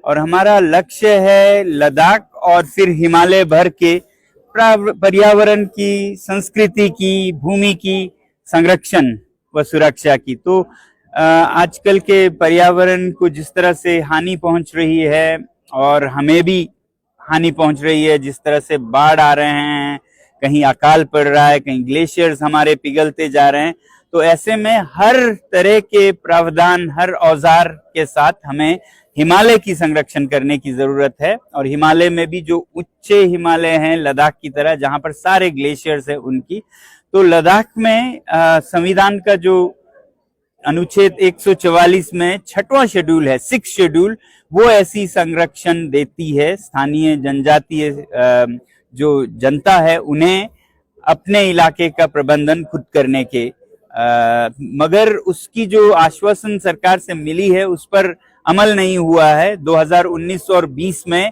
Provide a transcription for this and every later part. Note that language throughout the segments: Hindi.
और हमारा लक्ष्य है लद्दाख और फिर हिमालय भर के पर्यावरण की, संस्कृति की, भूमि की संरक्षण व सुरक्षा की। तो आजकल के पर्यावरण को जिस तरह से हानि पहुंच रही है और हमें भी हानि पहुंच रही है, जिस तरह से बाढ़ आ रहे हैं, कहीं अकाल पड़ रहा है, कहीं ग्लेशियर्स हमारे पिघलते जा रहे हैं, तो ऐसे में हर तरह के प्रावधान, हर औजार के साथ हमें हिमालय की संरक्षण करने की जरूरत है। और हिमालय में भी जो उच्च हिमालय हैं लद्दाख की तरह, जहां पर सारे ग्लेशियर्स हैं उनकी, तो लद्दाख में संविधान का जो अनुच्छेद 144 में 6वां शेड्यूल है, 6 शेड्यूल, वो ऐसी संरक्षण देती है। स्थानीय जनजातीय जो जनता है उन्हें अपने इलाके का प्रबंधन खुद करने के, मगर उसकी जो आश्वासन सरकार से मिली है उस पर अमल नहीं हुआ है। 2019 और 20 में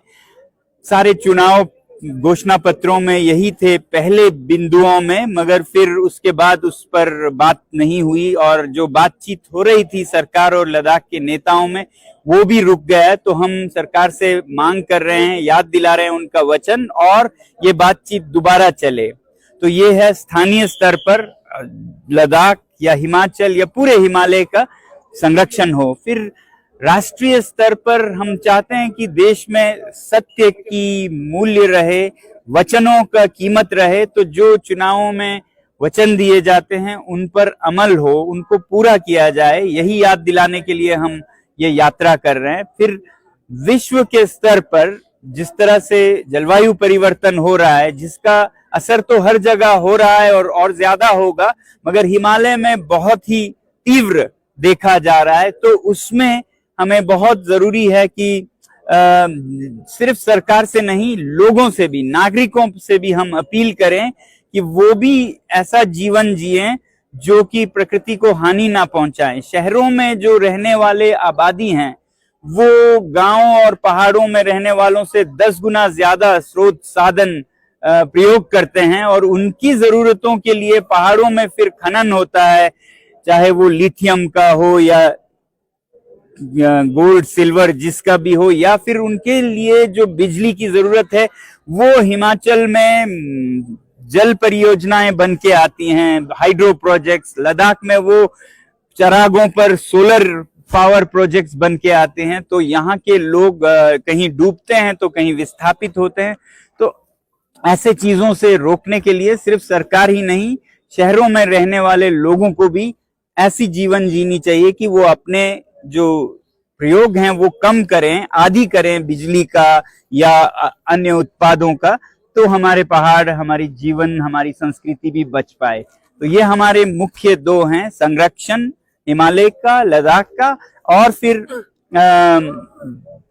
सारे चुनाव घोषणा पत्रों में यही थे पहले बिंदुओं में, मगर फिर उसके बाद उस पर बात नहीं हुई और जो बातचीत हो रही थी सरकार और लद्दाख के नेताओं में वो भी रुक गया है। तो हम सरकार से मांग कर रहे हैं, याद दिला रहे हैं उनका वचन, और ये बातचीत दोबारा चले। तो ये है स्थानीय स्तर पर लद्दाख या हिमाचल या पूरे हिमालय का संरक्षण हो। फिर राष्ट्रीय स्तर पर हम चाहते हैं कि देश में सत्य की मूल्य रहे, वचनों का कीमत रहे। तो जो चुनावों में वचन दिए जाते हैं उन पर अमल हो, उनको पूरा किया जाए, यही याद दिलाने के लिए हम ये यात्रा कर रहे हैं। फिर विश्व के स्तर पर जिस तरह से जलवायु परिवर्तन हो रहा है, जिसका असर तो हर जगह हो रहा है और ज्यादा होगा, मगर हिमालय में बहुत ही तीव्र देखा जा रहा है। तो उसमें हमें बहुत जरूरी है कि सिर्फ सरकार से नहीं, लोगों से भी, नागरिकों से भी हम अपील करें कि वो भी ऐसा जीवन जिएं जो कि प्रकृति को हानि ना पहुंचाए। शहरों में जो रहने वाले आबादी हैं वो गांव और पहाड़ों में रहने वालों से 10 गुना ज्यादा स्रोत साधन प्रयोग करते हैं, और उनकी जरूरतों के लिए पहाड़ों में फिर खनन होता है, चाहे वो लिथियम का हो या गोल्ड सिल्वर जिसका भी हो, या फिर उनके लिए जो बिजली की जरूरत है वो हिमाचल में जल परियोजनाएं बन के आती हैं, हाइड्रो प्रोजेक्ट्स। लद्दाख में वो चरागों पर सोलर पावर प्रोजेक्ट्स बन के आते हैं। तो यहाँ के लोग कहीं डूबते हैं तो कहीं विस्थापित होते हैं। तो ऐसे चीजों से रोकने के लिए सिर्फ सरकार ही नहीं, शहरों में रहने वाले लोगों को भी ऐसी जीवन जीनी चाहिए कि वो अपने जो प्रयोग हैं वो कम करें, आदि करें बिजली का या अन्य उत्पादों का। तो हमारे पहाड़, हमारी जीवन, हमारी संस्कृति भी बच पाए। तो ये हमारे मुख्य 2 हैं, संरक्षण हिमालय का, लद्दाख का, और फिर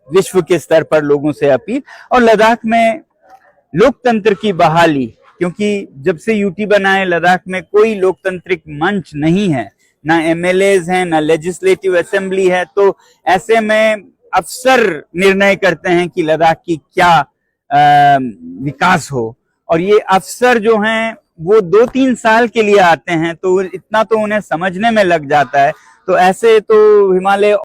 विश्व के स्तर पर लोगों से अपील। और लद्दाख में लोकतंत्र की बहाली, क्योंकि जब से यूटी बना है लद्दाख में कोई लोकतांत्रिक मंच नहीं है, ना एमएलएज हैं, ना लेजिस्लेटिव असेंबली है। तो ऐसे में अफसर निर्णय करते हैं कि लद्दाख की क्या विकास हो, और ये अफसर जो हैं वो 2-3 साल के लिए आते हैं, तो इतना तो उन्हें समझने में लग जाता है। तो ऐसे तो हिमालय